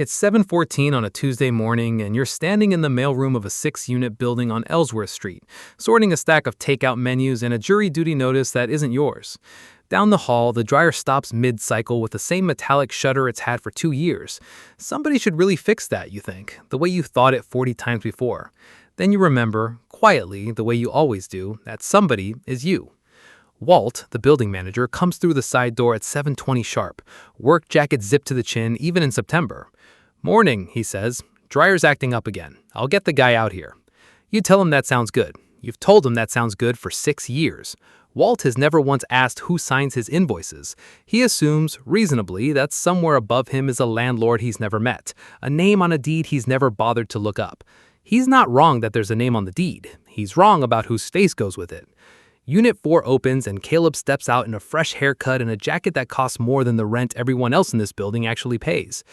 It's 7:14 on a Tuesday morning, and you're standing in the mailroom of a 6-unit building on Ellsworth Street, sorting a stack of takeout menus and a jury duty notice that isn't yours. Down the hall, the dryer stops mid-cycle with the same metallic shutter it's had for 2 years. Somebody should really fix that, you think, the way you thought it 40 times before. Then you remember, quietly, the way you always do, that somebody is you. Walt, the building manager, comes through the side door at 7:20 sharp, work jacket zipped to the chin even in September. "Morning," he says. "Dryer's acting up again. I'll get the guy out here." You tell him that sounds good. You've told him that sounds good for 6 years. Walt has never once asked who signs his invoices. He assumes, reasonably, that somewhere above him is a landlord he's never met, a name on a deed he's never bothered to look up. He's not wrong that there's a name on the deed. He's wrong about whose face goes with it. Unit 4 opens and Caleb steps out in a fresh haircut and a jacket that costs more than the rent everyone else in this building actually pays.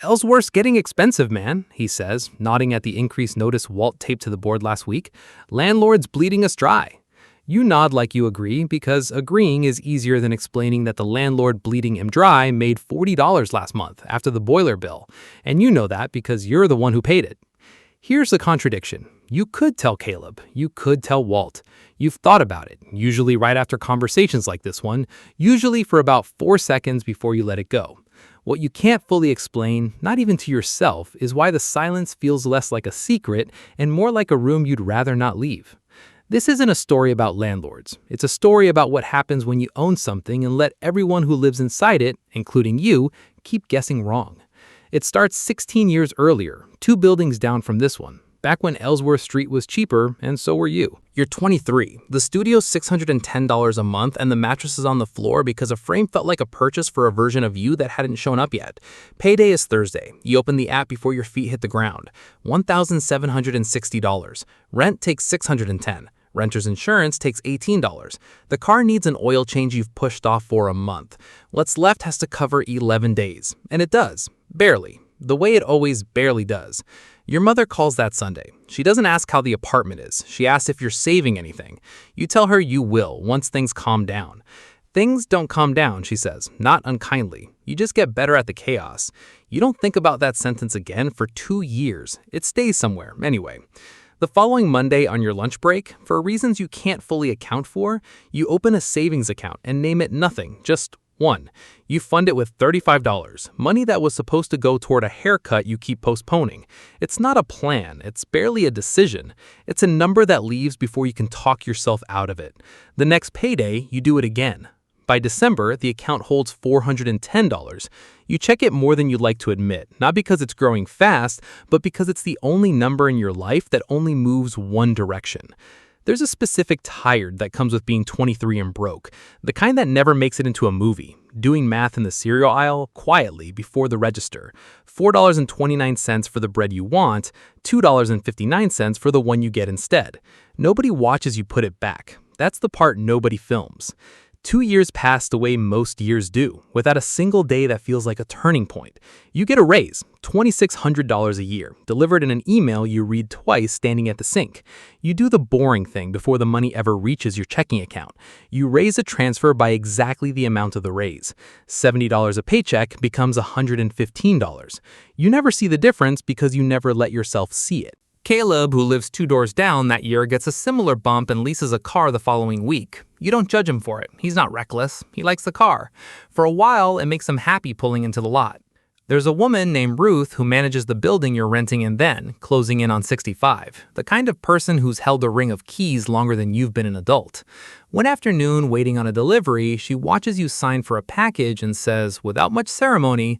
"Ellsworth's getting expensive, man," he says, nodding at the increased notice Walt taped to the board last week. "Landlord's bleeding us dry." You nod like you agree, because agreeing is easier than explaining that the landlord bleeding him dry made $40 last month after the boiler bill, and you know that because you're the one who paid it. Here's the contradiction. You could tell Caleb, you could tell Walt. You've thought about it, usually right after conversations like this one, usually for about 4 seconds before you let it go. What you can't fully explain, not even to yourself, is why the silence feels less like a secret and more like a room you'd rather not leave. This isn't a story about landlords. It's a story about what happens when you own something and let everyone who lives inside it, including you, keep guessing wrong. It starts 16 years earlier, 2 buildings down from this one, back when Ellsworth Street was cheaper, and so were you. You're 23. The studio's $610 a month, and the mattress is on the floor because a frame felt like a purchase for a version of you that hadn't shown up yet. Payday is Thursday. You open the app before your feet hit the ground. $1,760. Rent takes $610. Renter's insurance takes $18. The car needs an oil change you've pushed off for a month. What's left has to cover 11 days. And it does. Barely. The way it always barely does. Your mother calls that Sunday. She doesn't ask how the apartment is. She asks if you're saving anything. You tell her you will once things calm down. Things don't calm down, she says, not unkindly. You just get better at the chaos. You don't think about that sentence again for 2 years. It stays somewhere, anyway. The following Monday on your lunch break, for reasons you can't fully account for, you open a savings account and name it nothing, just one. You fund it with $35, money that was supposed to go toward a haircut you keep postponing. It's not a plan, it's barely a decision. It's a number that leaves before you can talk yourself out of it. The next payday, you do it again. By December, the account holds $410. You check it more than you'd like to admit, not because it's growing fast, but because it's the only number in your life that only moves one direction. There's a specific tired that comes with being 23 and broke, the kind that never makes it into a movie, doing math in the cereal aisle quietly before the register. $4.29 for the bread you want, $2.59 for the one you get instead. Nobody watches you put it back. That's the part nobody films. 2 years pass the way most years do, without a single day that feels like a turning point. You get a raise, $2,600 a year, delivered in an email you read twice standing at the sink. You do the boring thing before the money ever reaches your checking account. You raise a transfer by exactly the amount of the raise. $70 a paycheck becomes $115. You never see the difference because you never let yourself see it. Caleb, who lives 2 doors down that year, gets a similar bump and leases a car the following week. You don't judge him for it. He's not reckless. He likes the car. For a while, it makes him happy pulling into the lot. There's a woman named Ruth who manages the building you're renting in then, closing in on 65, the kind of person who's held a ring of keys longer than you've been an adult. One afternoon, waiting on a delivery, she watches you sign for a package and says, without much ceremony,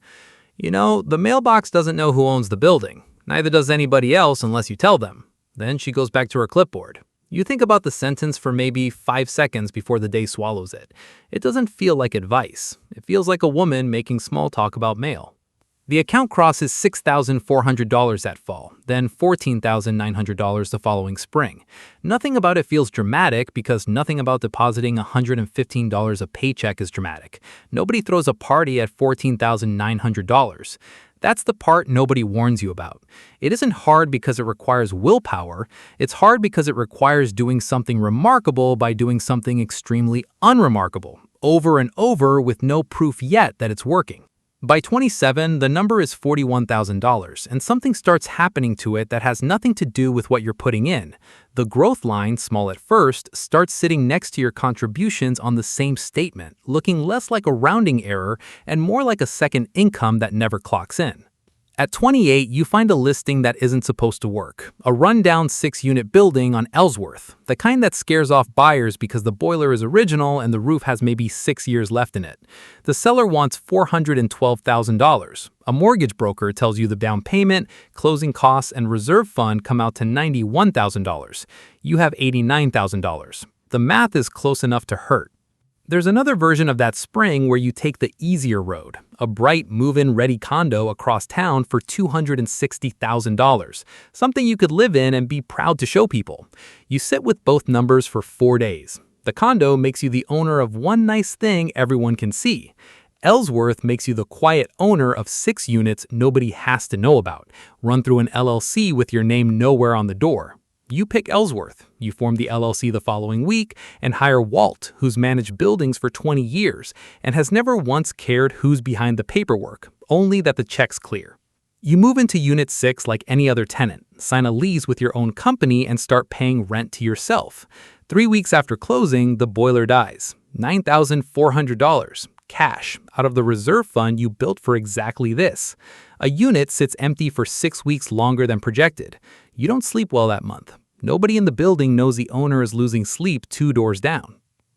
"You know, the mailbox doesn't know who owns the building. Neither does anybody else unless you tell them." Then she goes back to her clipboard. You think about the sentence for maybe 5 seconds before the day swallows it. It doesn't feel like advice. It feels like a woman making small talk about mail. The account crosses $6,400 that fall, then $14,900 the following spring. Nothing about it feels dramatic because nothing about depositing $115 a paycheck is dramatic. Nobody throws a party at $14,900. That's the part nobody warns you about. It isn't hard because it requires willpower. It's hard because it requires doing something remarkable by doing something extremely unremarkable, over and over with no proof yet that it's working. By 27, the number is $41,000, and something starts happening to it that has nothing to do with what you're putting in. The growth line, small at first, starts sitting next to your contributions on the same statement, looking less like a rounding error and more like a second income that never clocks in. At 28, you find a listing that isn't supposed to work. A rundown 6-unit building on Ellsworth, the kind that scares off buyers because the boiler is original and the roof has maybe 6 years left in it. The seller wants $412,000. A mortgage broker tells you the down payment, closing costs, and reserve fund come out to $91,000. You have $89,000. The math is close enough to hurt. There's another version of that spring where you take the easier road, a bright move-in ready condo across town for $260,000, something you could live in and be proud to show people. You sit with both numbers for 4 days. The condo makes you the owner of one nice thing everyone can see. Ellsworth makes you the quiet owner of 6 units nobody has to know about, run through an LLC with your name nowhere on the door. You pick Ellsworth, you form the LLC the following week, and hire Walt, who's managed buildings for 20 years and has never once cared who's behind the paperwork, only that the check's clear. You move into Unit 6 like any other tenant, sign a lease with your own company, and start paying rent to yourself. 3 weeks after closing, the boiler dies. $9,400. Cash, out of the reserve fund you built for exactly this. A unit sits empty for 6 weeks longer than projected. You don't sleep well that month. Nobody in the building knows the owner is losing sleep 2 doors down.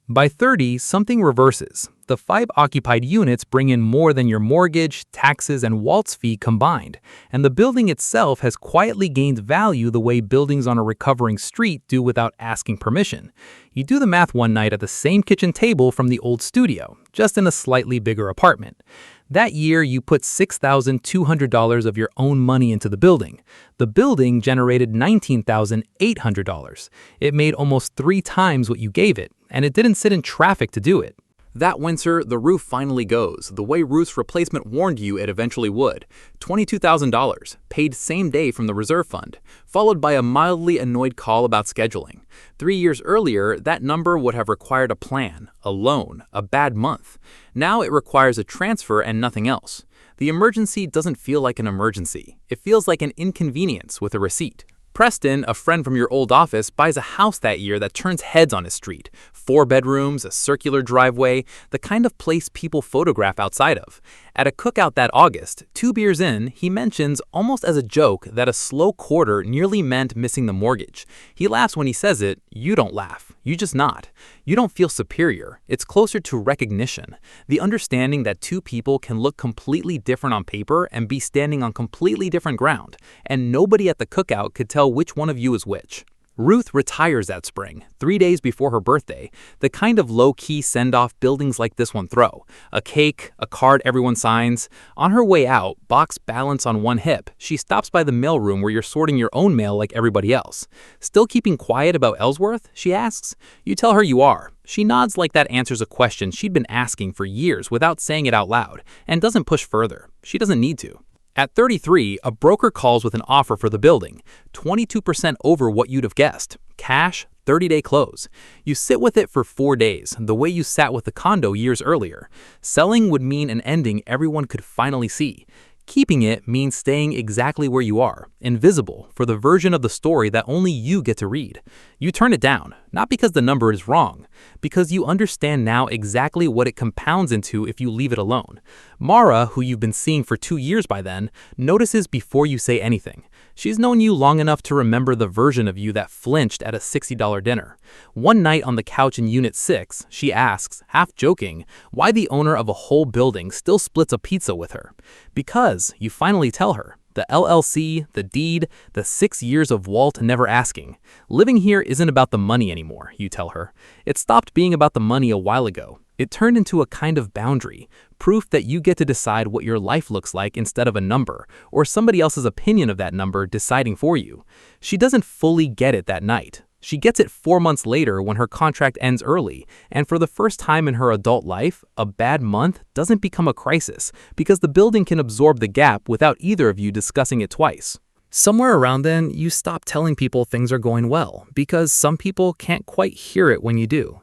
By 30, something reverses. The 5 occupied units bring in more than your mortgage, taxes, and Walt's fee combined, and the building itself has quietly gained value the way buildings on a recovering street do without asking permission. You do the math one night at the same kitchen table from the old studio, just in a slightly bigger apartment. That year, you put $6,200 of your own money into the building. The building generated $19,800. It made almost 3 times what you gave it, and it didn't sit in traffic to do it. That winter, the roof finally goes, the way roof's replacement warned you it eventually would. $22,000, paid same day from the reserve fund, followed by a mildly annoyed call about scheduling. 3 years earlier, that number would have required a plan, a loan, a bad month. Now it requires a transfer and nothing else. The emergency doesn't feel like an emergency. It feels like an inconvenience with a receipt. Preston, a friend from your old office, buys a house that year that turns heads on his street. 4 bedrooms, a circular driveway, the kind of place people photograph outside of. At a cookout that August, 2 beers in, he mentions, almost as a joke, that a slow quarter nearly meant missing the mortgage. He laughs when he says it. You don't laugh. You just nod. You don't feel superior. It's closer to recognition. The understanding that 2 people can look completely different on paper and be standing on completely different ground, and nobody at the cookout could tell which one of you is which. Ruth retires that spring, 3 days before her birthday, the kind of low-key send-off buildings like this one throw. A cake, a card everyone signs. On her way out, box balanced on one hip, she stops by the mailroom where you're sorting your own mail like everybody else. Still keeping quiet about Ellsworth? She asks. You tell her you are. She nods like that answers a question she'd been asking for years without saying it out loud, and doesn't push further. She doesn't need to. At 33, a broker calls with an offer for the building, 22% over what you'd have guessed. Cash, 30-day close. You sit with it for 4 days, the way you sat with the condo years earlier. Selling would mean an ending everyone could finally see. Keeping it means staying exactly where you are, invisible, for the version of the story that only you get to read. You turn it down, not because the number is wrong, because you understand now exactly what it compounds into if you leave it alone. Mara, who you've been seeing for 2 years by then, notices before you say anything. She's known you long enough to remember the version of you that flinched at a $60 dinner. One night on the couch in Unit 6, she asks, half joking, why the owner of a whole building still splits a pizza with her. Because, you finally tell her. The LLC, the deed, the 6 years of Walt never asking. Living here isn't about the money anymore, you tell her. It stopped being about the money a while ago. It turned into a kind of boundary, proof that you get to decide what your life looks like instead of a number, or somebody else's opinion of that number deciding for you. She doesn't fully get it that night. She gets it 4 months later when her contract ends early, and for the first time in her adult life, a bad month doesn't become a crisis because the building can absorb the gap without either of you discussing it twice. Somewhere around then, you stop telling people things are going well because some people can't quite hear it when you do.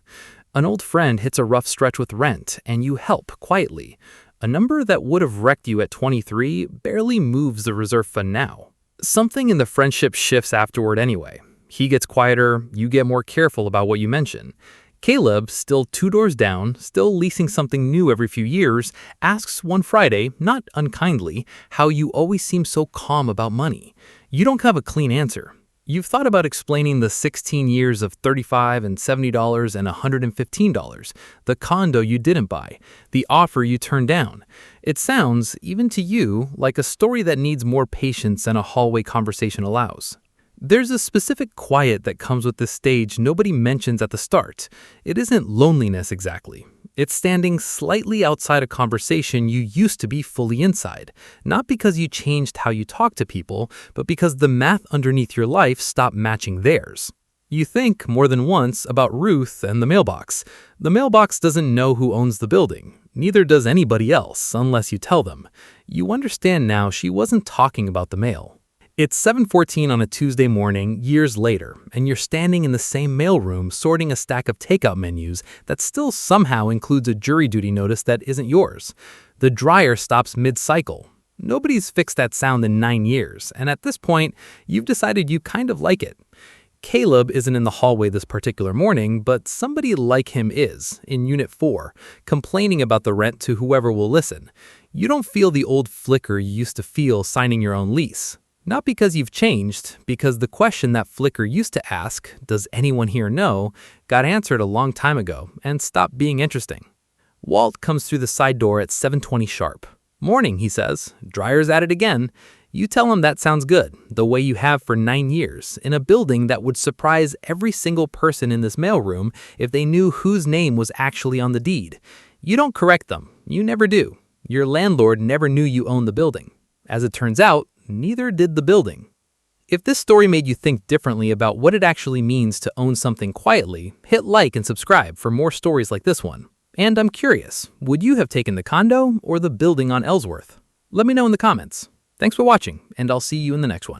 An old friend hits a rough stretch with rent, and you help quietly. A number that would have wrecked you at 23 barely moves the reserve fund now. Something in the friendship shifts afterward anyway. He gets quieter, you get more careful about what you mention. Caleb, still 2 doors down, still leasing something new every few years, asks one Friday, not unkindly, how you always seem so calm about money. You don't have a clean answer. You've thought about explaining the 16 years of $35 and $70 and $115, the condo you didn't buy, the offer you turned down. It sounds, even to you, like a story that needs more patience than a hallway conversation allows. There's a specific quiet that comes with this stage nobody mentions at the start. It isn't loneliness exactly. It's standing slightly outside a conversation you used to be fully inside, not because you changed how you talk to people, but because the math underneath your life stopped matching theirs. You think more than once about Ruth and the mailbox. The mailbox doesn't know who owns the building. Neither does anybody else, unless you tell them. You understand now she wasn't talking about the mail. It's 7:14 on a Tuesday morning, years later, and you're standing in the same mailroom sorting a stack of takeout menus that still somehow includes a jury duty notice that isn't yours. The dryer stops mid-cycle. Nobody's fixed that sound in 9 years, and at this point, you've decided you kind of like it. Caleb isn't in the hallway this particular morning, but somebody like him is, in Unit 4, complaining about the rent to whoever will listen. You don't feel the old flicker you used to feel signing your own lease. Not because you've changed, because the question that flicker used to ask, does anyone here know, got answered a long time ago and stopped being interesting. Walt comes through the side door at 7:20 sharp. Morning, he says. Dryer's at it again. You tell him that sounds good, the way you have for 9 years, in a building that would surprise every single person in this mailroom if they knew whose name was actually on the deed. You don't correct them. You never do. Your landlord never knew you owned the building. As it turns out, neither did the building. If this story made you think differently about what it actually means to own something quietly, hit like and subscribe for more stories like this one. And I'm curious, would you have taken the condo or the building on Ellsworth? Let me know in the comments. Thanks for watching, and I'll see you in the next one.